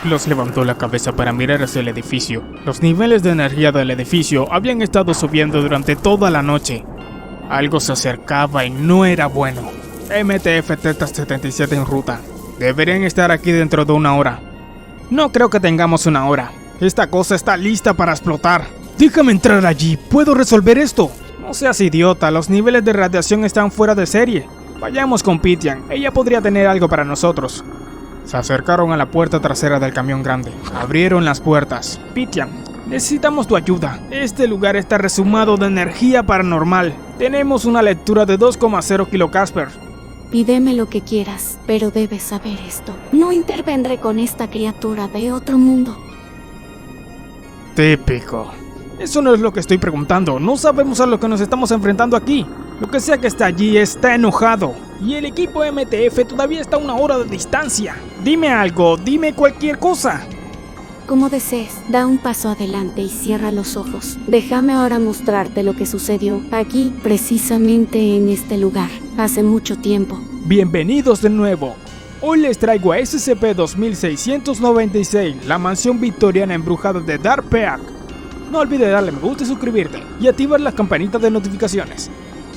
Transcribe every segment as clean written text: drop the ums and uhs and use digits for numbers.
Klaus levantó la cabeza para mirar hacia el edificio. Los niveles de energía del edificio habían estado subiendo durante toda la noche. Algo se acercaba y no era bueno. MTF Theta 77 en ruta. Deberían estar aquí dentro de una hora. No creo que tengamos una hora. Esta cosa está lista para explotar. Déjame entrar allí, puedo resolver esto. No seas idiota, los niveles de radiación están fuera de serie. Vayamos con Pitian, ella podría tener algo para nosotros. Se acercaron a la puerta trasera del camión grande. Abrieron las puertas. Pitian, necesitamos tu ayuda. Este lugar está resumado de energía paranormal. Tenemos una lectura de 2,0 kilocasper. Pídeme lo que quieras, pero debes saber esto. No intervendré con esta criatura de otro mundo. Típico. Eso no es lo que estoy preguntando. No sabemos a lo que nos estamos enfrentando aquí. Lo que sea que está allí está enojado. Y el equipo MTF todavía está a una hora de distancia. Dime algo, dime cualquier cosa. Como desees, da un paso adelante y cierra los ojos. Déjame ahora mostrarte lo que sucedió aquí, precisamente en este lugar, hace mucho tiempo. Bienvenidos de nuevo. Hoy les traigo a SCP-2696, la mansión victoriana embrujada de Dark Peak. No olvides darle me gusta y suscribirte, y activar las campanitas de notificaciones.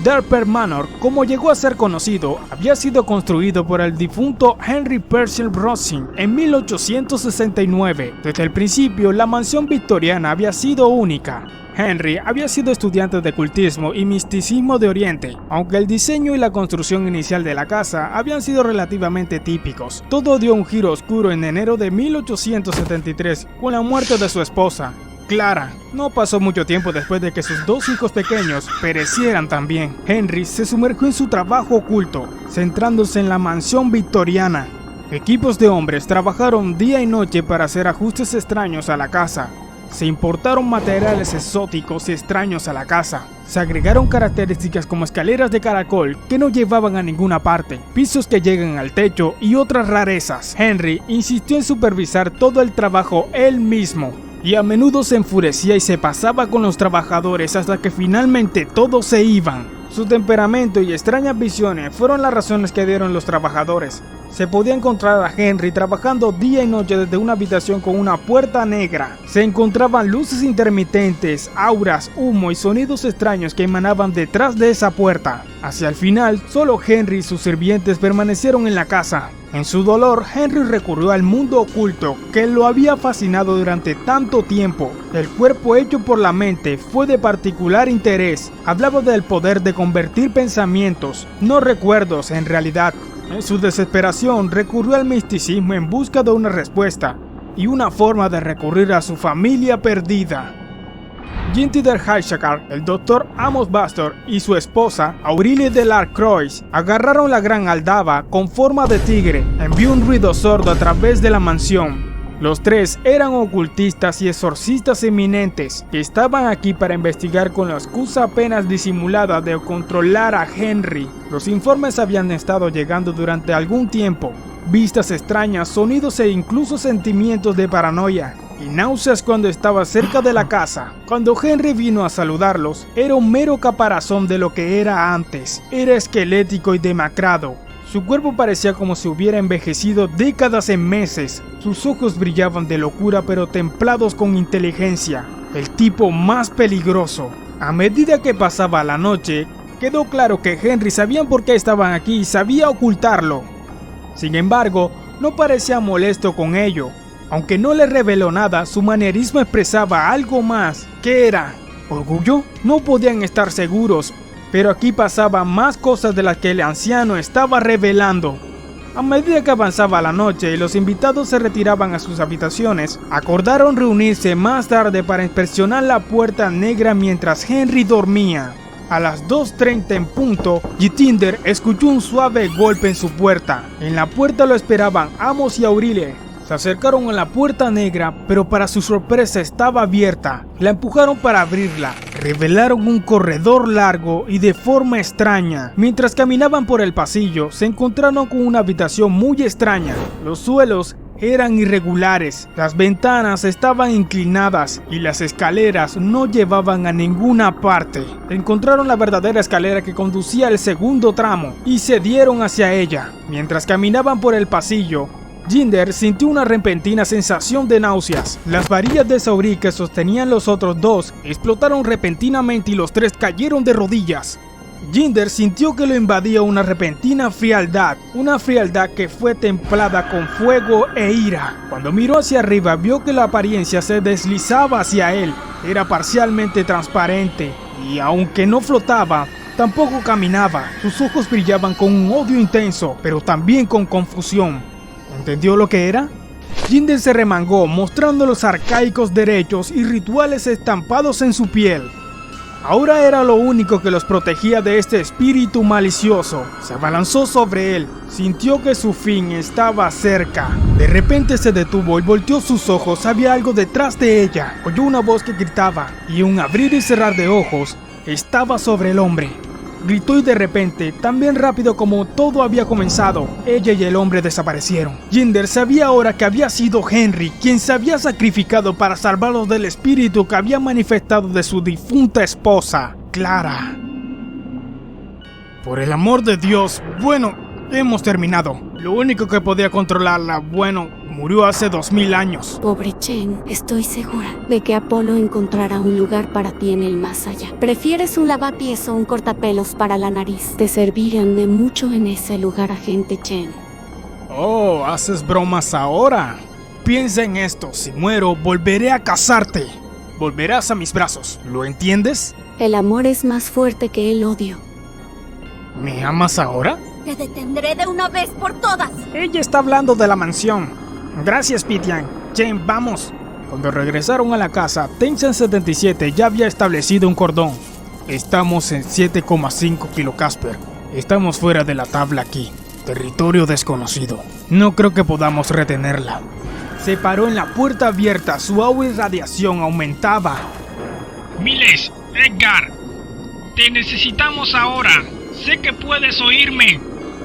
Dark Peak Manor, como llegó a ser conocido, había sido construido por el difunto Henry Purcell Rossing en 1869. Desde el principio, la mansión victoriana había sido única. Henry había sido estudiante de ocultismo y misticismo de Oriente, aunque el diseño y la construcción inicial de la casa habían sido relativamente típicos. Todo dio un giro oscuro en enero de 1873 con la muerte de su esposa, Clara. No pasó mucho tiempo después de que sus dos hijos pequeños perecieran también. Henry se sumergió en su trabajo oculto, centrándose en la mansión victoriana. Equipos de hombres trabajaron día y noche para hacer ajustes extraños a la casa. Se importaron materiales exóticos y extraños a la casa. Se agregaron características como escaleras de caracol que no llevaban a ninguna parte, pisos que llegan al techo y otras rarezas. Henry insistió en supervisar todo el trabajo él mismo, y a menudo se enfurecía y se pasaba con los trabajadores hasta que finalmente todos se iban. Su temperamento y extrañas visiones fueron las razones que dieron los trabajadores. Se podía encontrar a Henry trabajando día y noche desde una habitación con una puerta negra. Se encontraban luces intermitentes, auras, humo y sonidos extraños que emanaban detrás de esa puerta. Hacia el final, solo Henry y sus sirvientes permanecieron en la casa. En su dolor, Henry recurrió al mundo oculto que lo había fascinado durante tanto tiempo. El cuerpo hecho por la mente fue de particular interés. Hablaba del poder de convertir pensamientos, no recuerdos en realidad. En su desesperación, recurrió al misticismo en busca de una respuesta y una forma de recurrir a su familia perdida. Ginty der Highshakar, el Dr. Amos Bastor y su esposa, Aurelie de Lacroix, agarraron la gran aldaba con forma de tigre. Envió un ruido sordo a través de la mansión. Los tres eran ocultistas y exorcistas eminentes que estaban aquí para investigar con la excusa apenas disimulada de controlar a Henry. Los informes habían estado llegando durante algún tiempo. Vistas extrañas, sonidos e incluso sentimientos de paranoia y náuseas cuando estaba cerca de la casa. Cuando Henry vino a saludarlos, era un mero caparazón de lo que era antes. Era esquelético y demacrado. Su cuerpo parecía como si hubiera envejecido décadas en meses. Sus ojos brillaban de locura pero templados con inteligencia. El tipo más peligroso. A medida que pasaba la noche, quedó claro que Henry sabía por qué estaban aquí y sabía ocultarlo. Sin embargo, no parecía molesto con ello. Aunque no le reveló nada, su manierismo expresaba algo más. ¿Qué era? ¿Orgullo? No podían estar seguros. Pero aquí pasaban más cosas de las que el anciano estaba revelando. A medida que avanzaba la noche y los invitados se retiraban a sus habitaciones, acordaron reunirse más tarde para inspeccionar la puerta negra mientras Henry dormía. A las 2:30 en punto, Jitinder escuchó un suave golpe en su puerta. En la puerta lo esperaban Amos y Aurelie. Se acercaron a la puerta negra, pero para su sorpresa estaba abierta. La empujaron para abrirla. Revelaron un corredor largo y de forma extraña. Mientras caminaban por el pasillo, se encontraron con una habitación muy extraña. Los suelos eran irregulares, las ventanas estaban inclinadas y las escaleras no llevaban a ninguna parte. Encontraron la verdadera escalera que conducía al segundo tramo y se dieron hacia ella. Mientras caminaban por el pasillo, Jinder sintió una repentina sensación de náuseas. Las varillas de Saori que sostenían los otros dos explotaron repentinamente y los tres cayeron de rodillas. Jinder sintió que lo invadía una repentina frialdad, una frialdad que fue templada con fuego e ira. Cuando miró hacia arriba vio que la apariencia se deslizaba hacia él, era parcialmente transparente y aunque no flotaba, tampoco caminaba. Sus ojos brillaban con un odio intenso, pero también con confusión. ¿Entendió lo que era? Jinder se remangó, mostrando los arcaicos derechos y rituales estampados en su piel. Ahora era lo único que los protegía de este espíritu malicioso. Se abalanzó sobre él, sintió que su fin estaba cerca. De repente se detuvo y volteó sus ojos, había algo detrás de ella. Oyó una voz que gritaba, y un abrir y cerrar de ojos estaba sobre el hombre. Gritó y de repente, tan bien rápido como todo había comenzado, ella y el hombre desaparecieron. Jinder sabía ahora que había sido Henry quien se había sacrificado para salvarlos del espíritu que había manifestado de su difunta esposa, Clara. Por el amor de Dios, bueno, hemos terminado. Lo único que podía controlarla, bueno, murió hace 2000 años. Pobre Chen, estoy segura de que Apolo encontrará un lugar para ti en el más allá. ¿Prefieres un lavapiés o un cortapelos para la nariz? Te servirían de mucho en ese lugar, agente Chen. Oh, ¿haces bromas ahora? Piensa en esto, si muero, volveré a casarte. Volverás a mis brazos, ¿lo entiendes? El amor es más fuerte que el odio. ¿Me amas ahora? Te detendré de una vez por todas. Ella está hablando de la mansión. Gracias, Pitian. Jane, vamos. Cuando regresaron a la casa, Tencent 77 ya había establecido un cordón. Estamos en 7,5 kilocasper. Estamos fuera de la tabla aquí. Territorio desconocido. No creo que podamos retenerla. Se paró en la puerta abierta. Su agua y radiación aumentaba. Miles, Edgar. Te necesitamos ahora. Sé que puedes oírme.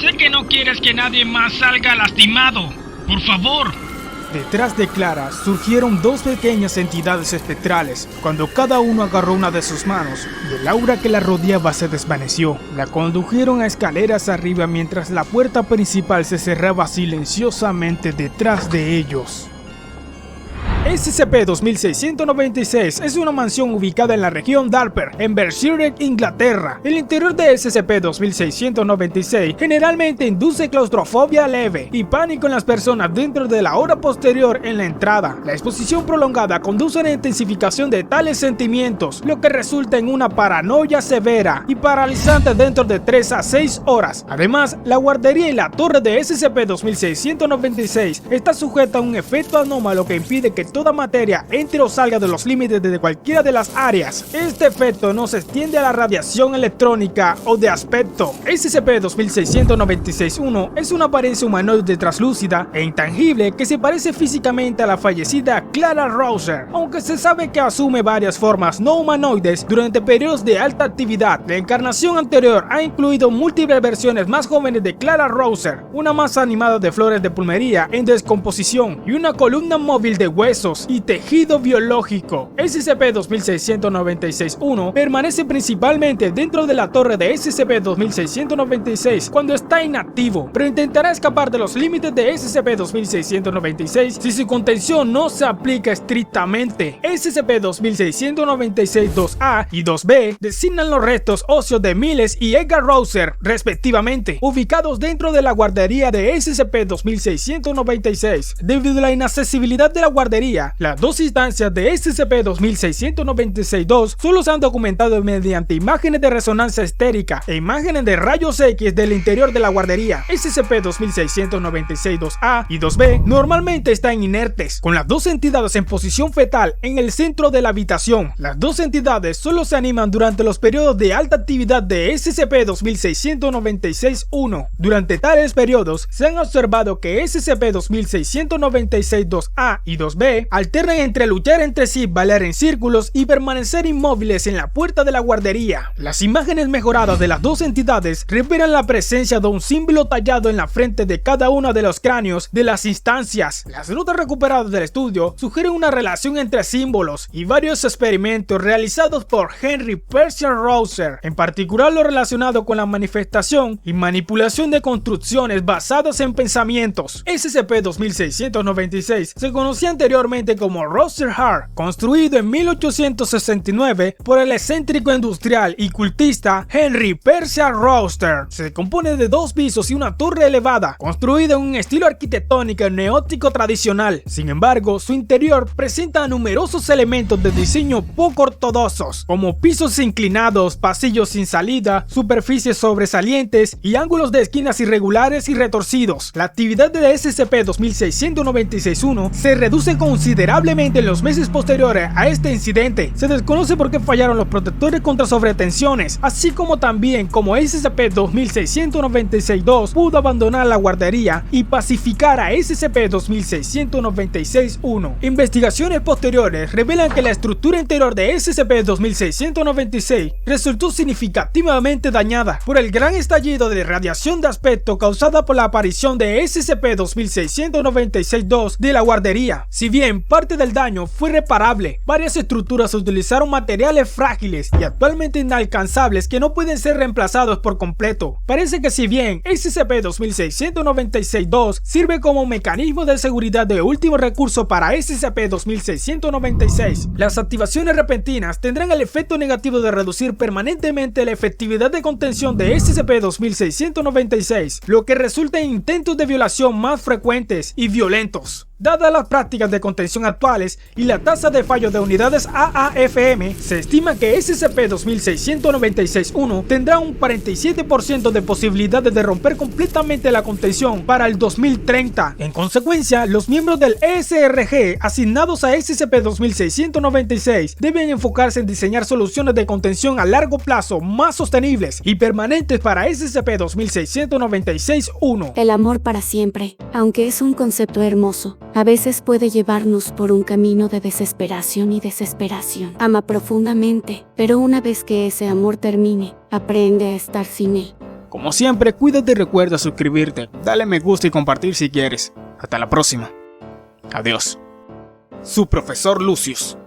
Sé que no quieres que nadie más salga lastimado. Por favor. Detrás de Clara surgieron dos pequeñas entidades espectrales. Cuando cada uno agarró una de sus manos y el aura que la rodeaba se desvaneció, la condujeron a escaleras arriba mientras la puerta principal se cerraba silenciosamente detrás de ellos. SCP-2696 es una mansión ubicada en la región Darper, en Berkshire, Inglaterra. El interior de SCP-2696 generalmente induce claustrofobia leve y pánico en las personas dentro de la hora posterior en la entrada. La exposición prolongada conduce a la intensificación de tales sentimientos, lo que resulta en una paranoia severa y paralizante dentro de 3 a 6 horas. Además, la guardería y la torre de SCP-2696 está sujeta a un efecto anómalo que impide que toda materia entre o salga de los límites de cualquiera de las áreas. Este efecto no se extiende a la radiación electrónica o de aspecto. SCP-2696-1 es una apariencia humanoide translúcida e intangible que se parece físicamente a la fallecida Clara Rouser, aunque se sabe que asume varias formas no humanoides durante periodos de alta actividad. La encarnación anterior ha incluido múltiples versiones más jóvenes de Clara Rouser, una masa animada de flores de pulmería en descomposición y una columna móvil de huesos y tejido biológico. SCP-2696-1 permanece principalmente dentro de la torre de SCP-2696 cuando está inactivo, pero intentará escapar de los límites de SCP-2696 si su contención no se aplica estrictamente. SCP-2696-2A y 2B designan los restos óseos de Miles y Edgar Rouser, respectivamente, ubicados dentro de la guardería de SCP-2696. Debido a la inaccesibilidad de la guardería, las dos instancias de SCP-2696-2 solo se han documentado mediante imágenes de resonancia estérica e imágenes de rayos X del interior de la guardería. SCP-2696-2A y 2B normalmente están inertes, con las dos entidades en posición fetal en el centro de la habitación. Las dos entidades solo se animan durante los periodos de alta actividad de SCP-2696-1. Durante tales periodos se han observado que SCP-2696-2A y 2B que alternan entre luchar entre sí, bailar en círculos y permanecer inmóviles en la puerta de la guardería. Las imágenes mejoradas de las dos entidades revelan la presencia de un símbolo tallado en la frente de cada uno de los cráneos de las instancias. Las notas recuperadas del estudio sugieren una relación entre símbolos y varios experimentos realizados por Henry Purcell Rosser, en particular lo relacionado con la manifestación y manipulación de construcciones basadas en pensamientos. SCP-2696 se conocía anteriormente como Rosser Hart, construido en 1869 por el excéntrico industrial y cultista Henry Purcell Rosser. Se compone de 2 pisos y una torre elevada, construida en un estilo arquitectónico neótico tradicional. Sin embargo, su interior presenta numerosos elementos de diseño poco ortodoxos, como pisos inclinados, pasillos sin salida, superficies sobresalientes y ángulos de esquinas irregulares y retorcidos. La actividad de SCP-2696-1 se reduce considerablemente en los meses posteriores a este incidente. Se desconoce por qué fallaron los protectores contra sobretensiones, así como también como SCP-2696-2 pudo abandonar la guardería y pacificar a SCP-2696-1. Investigaciones posteriores revelan que la estructura interior de SCP-2696 resultó significativamente dañada por el gran estallido de radiación de aspecto causada por la aparición de SCP-2696-2 de la guardería. Si bien parte del daño fue reparable, varias estructuras utilizaron materiales frágiles y actualmente inalcanzables que no pueden ser reemplazados por completo. Parece que si bien SCP-2696-2 sirve como mecanismo de seguridad de último recurso para SCP-2696, las activaciones repentinas tendrán el efecto negativo de reducir permanentemente la efectividad de contención de SCP-2696, lo que resulta en intentos de violación más frecuentes y violentos. Dadas las prácticas de contención actuales y la tasa de fallo de unidades AAFM, se estima que SCP-2696-1 tendrá un 47% de posibilidades de romper completamente la contención para el 2030. En consecuencia, los miembros del ESRG asignados a SCP-2696 deben enfocarse en diseñar soluciones de contención a largo plazo más sostenibles y permanentes para SCP-2696-1. El amor para siempre, aunque es un concepto hermoso, a veces puede llevarnos por un camino de desesperación y desesperación. Ama profundamente, pero una vez que ese amor termine, aprende a estar sin él. Como siempre, cuídate y recuerda suscribirte, dale me gusta y compartir si quieres. Hasta la próxima. Adiós. Su profesor Lucius.